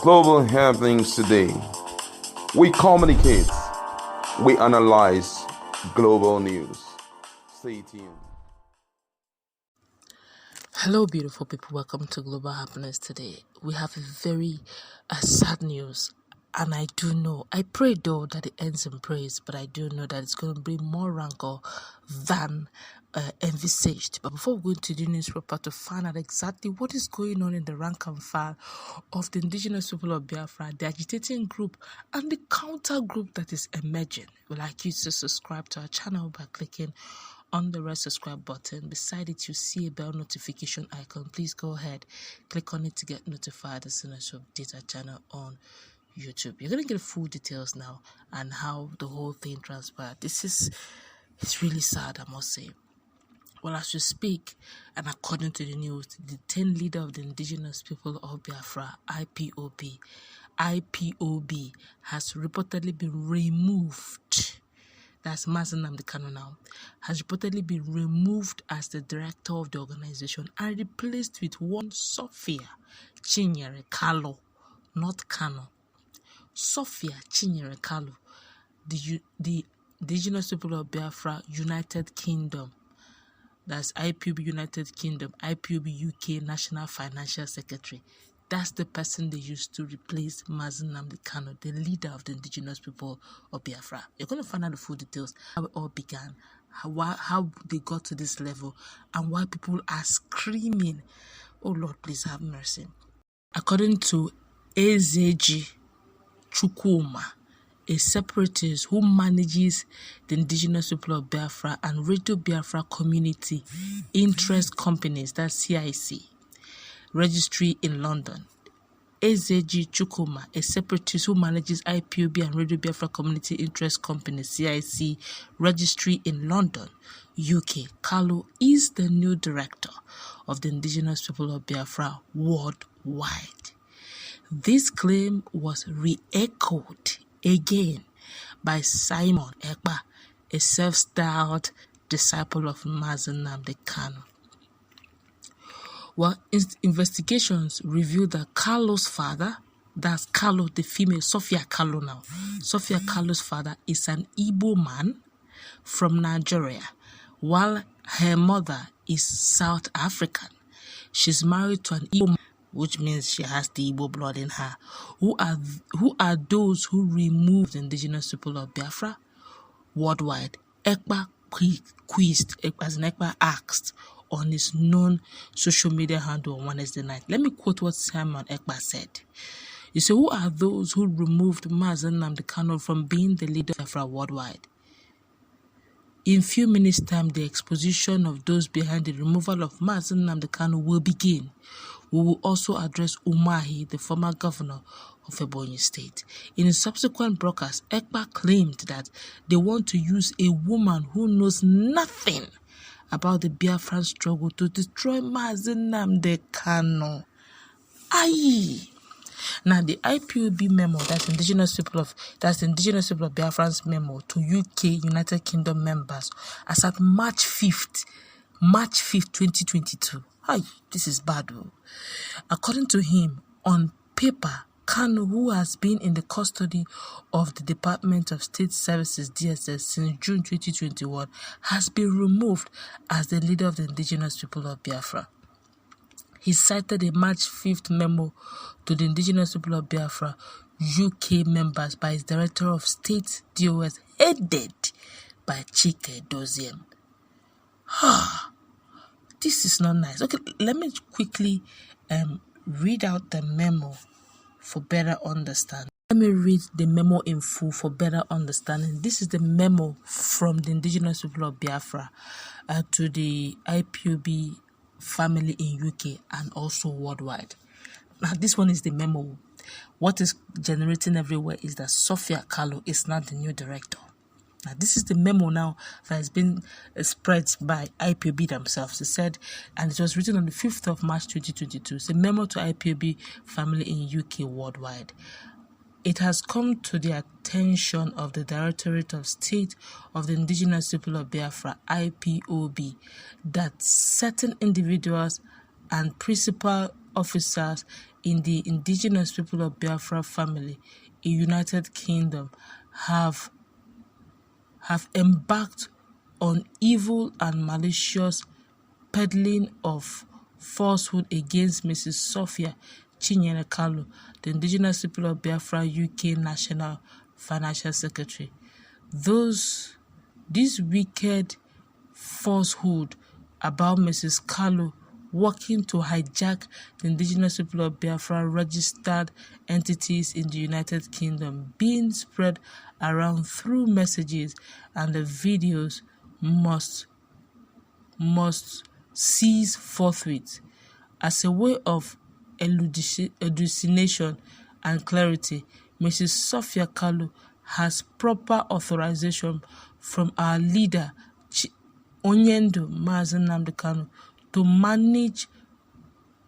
global happenings today. We communicate, we analyze global news. Stay tuned. Hello, beautiful people. Welcome to Global Happiness today. We have a very sad news, and I do know, I pray though that it ends in praise, but I do know that it's going to bring more rancor than envisaged. But before we go into the news proper to find out exactly what is going on in the rank and file of the indigenous people of Biafra, the agitating group, and the counter group that is emerging, we'd like you to subscribe to our channel by clicking on the red subscribe button. Beside it, you see a bell notification icon. Please go ahead, click on it to get notified as soon as you update our channel on YouTube. You're going to get full details now and how the whole thing transpired. It's really sad, I must say. Well, as we speak, and according to the news, the 10th leader of the indigenous people of Biafra, IPOB, has reportedly been removed. That's Nnamdi Kanu now, has reportedly been removed as the director of the organization and replaced with one Sofia Kalu, not Kanu. Sofia Kalu, the indigenous people of Biafra United Kingdom, that's IPOB United Kingdom, IPOB UK National Financial Secretary. That's the person they used to replace Nnamdi Kanu, the leader of the indigenous people of Biafra. You're going to find out the full details, how it all began, how they got to this level, and why people are screaming, "Oh Lord, please have mercy." According to Ezeji Chukwuma, a separatist who manages the indigenous people of Biafra and Radio Biafra community interest companies, that's CIC, registry in London. Ezeji Chukwuma, a separatist who manages IPOB and Radio Biafra Community Interest Company CIC registry in London, UK. Kalu is the new director of the indigenous people of Biafra worldwide. This claim was re-echoed again by Simeon Ekpa, a self-styled disciple of Nnamdi Kanu. Well, investigations revealed that Kalu's father, that's Kalu, the female, Sofia Kalu now. Sofia Kalu's father is an Igbo man from Nigeria, while her mother is South African. She's married to an Igbo man, which means she has the Igbo blood in her. Who are those who removed the indigenous people of Biafra worldwide? Ekpa quizzed, as in Ekpa asked, on his known social media handle on Wednesday night. Let me quote what Simeon Ekpa said. He said, "Who are those who removed Nnamdi Kanu from being the leader of Biafra worldwide? In few minutes' time, the exposition of those behind the removal of Nnamdi Kanu will begin. We will also address Umahi, the former governor of Ebonyi State." In a subsequent broadcast, Ekpa claimed that they want to use a woman who knows nothing about the Biafran struggle to destroy Nnamdi Kanu. Aye. Now the IPOB memo, that's the indigenous people of Biafran's memo to UK United Kingdom members as at March 5th, 2022. Aye, this is bad. According to him, on paper, Kanu, who has been in the custody of the Department of State Services DSS since June 2021, has been removed as the leader of the indigenous people of Biafra. He cited a March 5th memo to the indigenous people of Biafra UK members by his Director of State DOS, headed by Chike Doziem. This is not nice. Okay, let me quickly read out the memo for better understanding. Let me read the memo in full for better understanding. This is the memo from the indigenous people of Biafra to the IPOB family in UK and also worldwide. Now, this one is the memo. What is generating everywhere is that Sofia Kalu is not the new director. Now, this is the memo now that has been spread by IPOB themselves. They said, and it was written on the 5th of March 2022. It's a memo to IPOB family in UK worldwide. It has come to the attention of the Directorate of State of the Indigenous People of Biafra, IPOB, that certain individuals and principal officers in the indigenous people of Biafra family in United Kingdom have embarked on evil and malicious peddling of falsehood against Mrs. Sofia Kalu, the indigenous people of Biafra UK National Financial Secretary. This wicked falsehood about Mrs. Kalu working to hijack the indigenous people of Biafra registered entities in the United Kingdom being spread around through messages, and the videos must cease forthwith. As a way of elucidation and clarity, Mrs. Sofia Kalu has proper authorization from our leader, Onyendo Nnamdi Kanu, to manage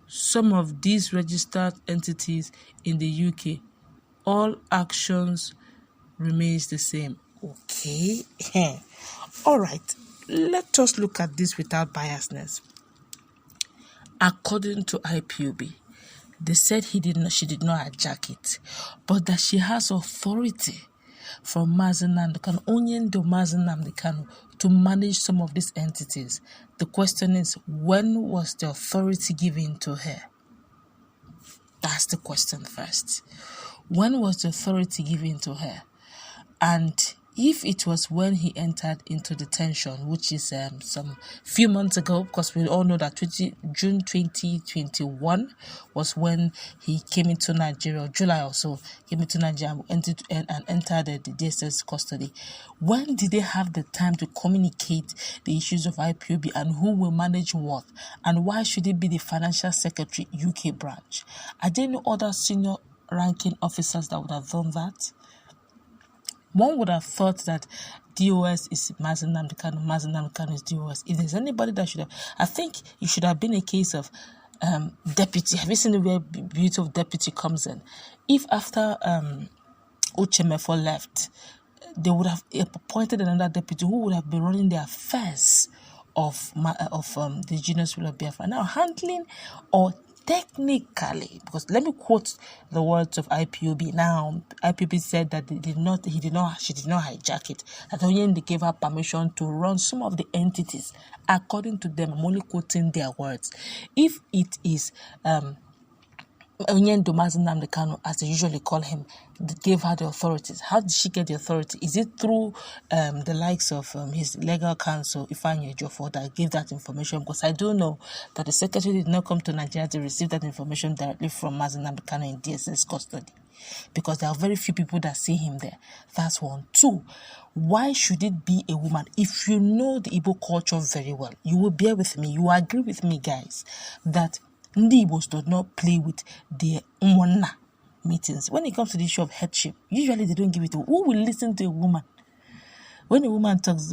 some of these registered entities in the UK. All actions remains the same. Okay. All right. Let us look at this without biasness. According to Ipob, they said she did not hijack it, but that she has authority from Nnamdi Kanu, Onyendo Nnamdi Kanu, to manage some of these entities. The question is, when was the authority given to her? That's the question first. When was the authority given to her? And if it was when he entered into detention, which is some few months ago, because we all know that June 2021 was when he came into Nigeria, or July or so, came into Nigeria and entered the DSS custody. When did they have the time to communicate the issues of Ipob and who will manage what? And why should it be the Financial Secretary UK branch? Are there no other senior ranking officers that would have done that? One would have thought that DOS is Nnamdi Kanu is DOS. If there's anybody that should have, I think it should have been a case of deputy. Have you seen the way beauty of deputy comes in? If after Uchemefo left, they would have appointed another deputy who would have been running the affairs of the genus people of Biafra. Now, handling or technically, because let me quote the words of Ipob. Now, Ipob said that she did not hijack it. That Onyendo gave her permission to run some of the entities. According to them, I'm only quoting their words. If it is Onyendo Nnamdi Kanu, as they usually call him, gave her the authorities. How did she get the authority? Is it through the likes of his legal counsel, Ifeanyi Ejiofor, that gave that information? Because I do know that the secretary did not come to Nigeria to receive that information directly from Nnamdi Kanu in DSS custody, because there are very few people that see him there. That's one. Two, why should it be a woman? If you know the Igbo culture very well, you will bear with me, you agree with me, guys, that Ndi Igbos do not play with their umwana meetings. When it comes to the issue of headship, usually they don't give it to who will listen to a woman. When a woman talks,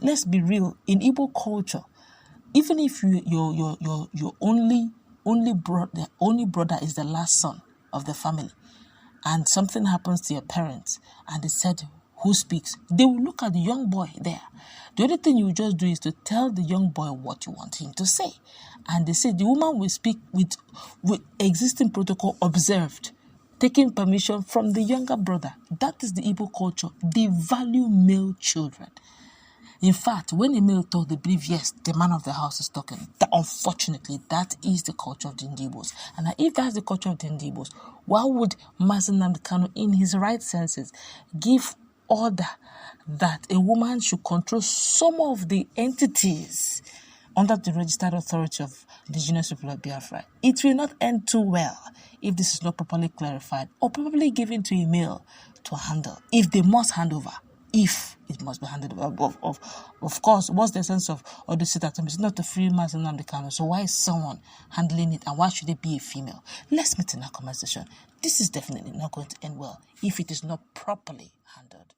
let's be real. In Igbo culture, even if your only brother is the last son of the family, and something happens to your parents, and they said, who speaks? They will look at the young boy there. The only thing you just do is to tell the young boy what you want him to say. And they say the woman will speak with existing protocol observed, taking permission from the younger brother. That is the Igbo culture. They value male children. In fact, when a male talks, they believe, yes, the man of the house is talking. Unfortunately, that is the culture of the Igbos. And if that's the culture of the Igbos, why would Nnamdi Kanu, in his right senses, give order that a woman should control some of the entities under the registered authority of the genus people of Biafra? It will not end too well if this is not properly clarified or probably given to a male to handle, if they must hand over. If it must be handed over. Of course, what's the sense of all this? It's not a free man in Nnamdi Kanu. So why is someone handling it, and why should it be a female? Let's meet in our conversation. This is definitely not going to end well if it is not properly handled.